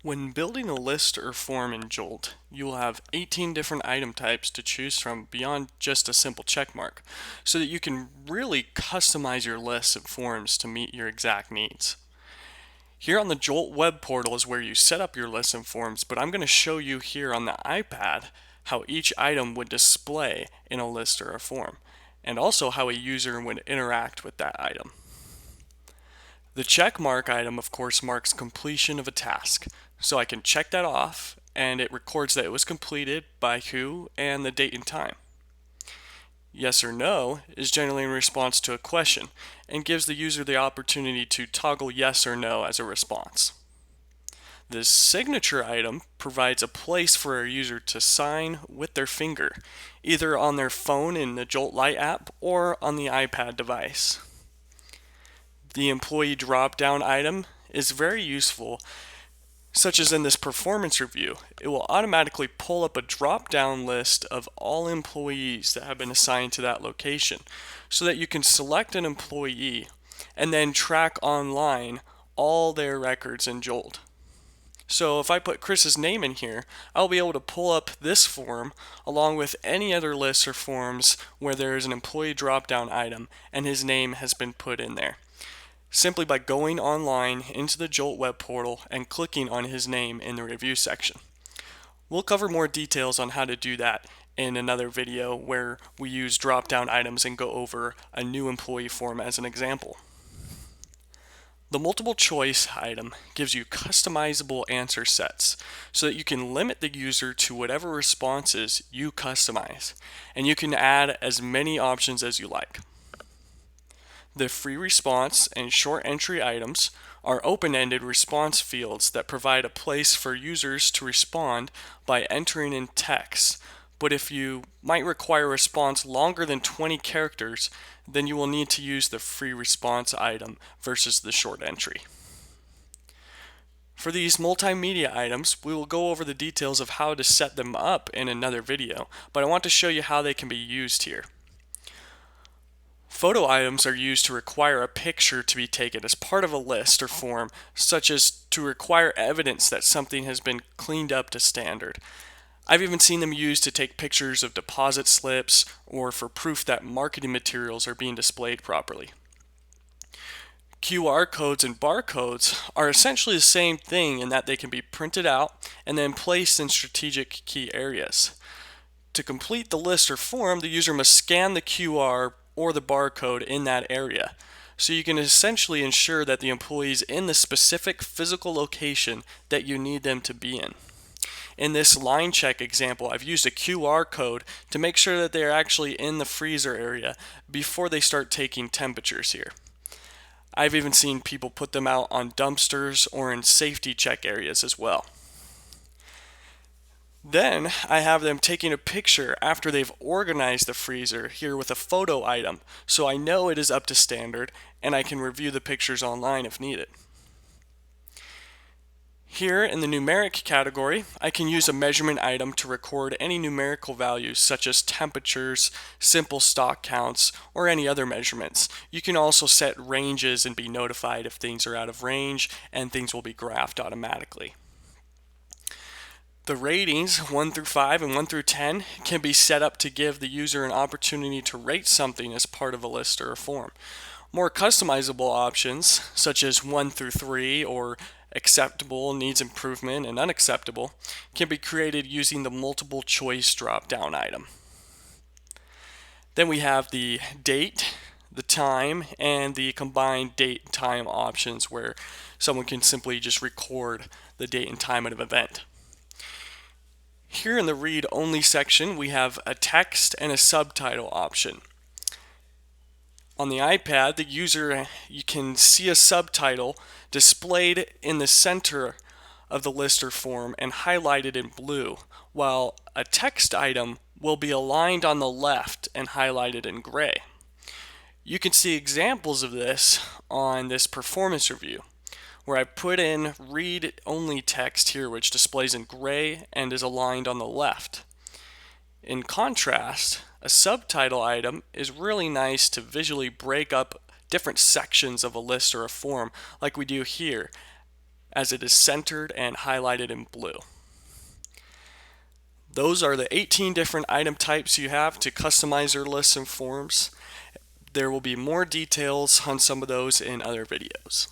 When building a list or form in Jolt, you will have 18 different item types to choose from beyond just a simple checkmark, so that you can really customize your lists and forms to meet your exact needs. Here on the Jolt web portal is where you set up your lists and forms, but I'm going to show you here on the iPad how each item would display in a list or a form, and also how a user would interact with that item. The check mark item, of course, marks completion of a task. So I can check that off, and it records that it was completed by who and the date and time. Yes or no is generally in response to a question and gives the user the opportunity to toggle yes or no as a response. This signature item provides a place for a user to sign with their finger, either on their phone in the Jolt Lite app or on the iPad device. The employee drop-down item is very useful, such as in this performance review. It will automatically pull up a drop-down list of all employees that have been assigned to that location, so that you can select an employee and then track online all their records in Jolt. So if I put Chris's name in here, I'll be able to pull up this form along with any other lists or forms where there is an employee drop-down item and his name has been put in there, simply by going online into the Jolt web portal and clicking on his name in the review section. We'll cover more details on how to do that in another video where we use drop-down items and go over a new employee form as an example. The multiple choice item gives you customizable answer sets so that you can limit the user to whatever responses you customize, and you can add as many options as you like. The free response and short entry items are open-ended response fields that provide a place for users to respond by entering in text. But if you might require a response longer than 20 characters, then you will need to use the free response item versus the short entry. For these multimedia items, we will go over the details of how to set them up in another video, but I want to show you how they can be used here. Photo items are used to require a picture to be taken as part of a list or form, such as to require evidence that something has been cleaned up to standard. I've even seen them used to take pictures of deposit slips or for proof that marketing materials are being displayed properly. QR codes and barcodes are essentially the same thing in that they can be printed out and then placed in strategic key areas. To complete the list or form, the user must scan the QR or the barcode in that area. So you can essentially ensure that the employee is in the specific physical location that you need them to be in. In this line check example, I've used a QR code to make sure that they are actually in the freezer area before they start taking temperatures here. I've even seen people put them out on dumpsters or in safety check areas as well. Then I have them taking a picture after they've organized the freezer here with a photo item, so I know it is up to standard and I can review the pictures online if needed. Here in the numeric category, I can use a measurement item to record any numerical values such as temperatures, simple stock counts, or any other measurements. You can also set ranges and be notified if things are out of range, and things will be graphed automatically. The ratings 1 through 5 and 1 through 10 can be set up to give the user an opportunity to rate something as part of a list or a form. More customizable options, such as 1 through 3 or acceptable, needs improvement, and unacceptable, can be created using the multiple choice drop-down item. Then we have the date, the time, and the combined date and time options where someone can simply just record the date and time of an event. Here in the read-only section, we have a text and a subtitle option. On the iPad, the user you can see a subtitle displayed in the center of the list or form and highlighted in blue, while a text item will be aligned on the left and highlighted in gray. You can see examples of this on this performance review, where I put in read-only text here, which displays in gray and is aligned on the left. In contrast, a subtitle item is really nice to visually break up different sections of a list or a form like we do here, as it is centered and highlighted in blue. Those are the 18 different item types you have to customize your lists and forms. There will be more details on some of those in other videos.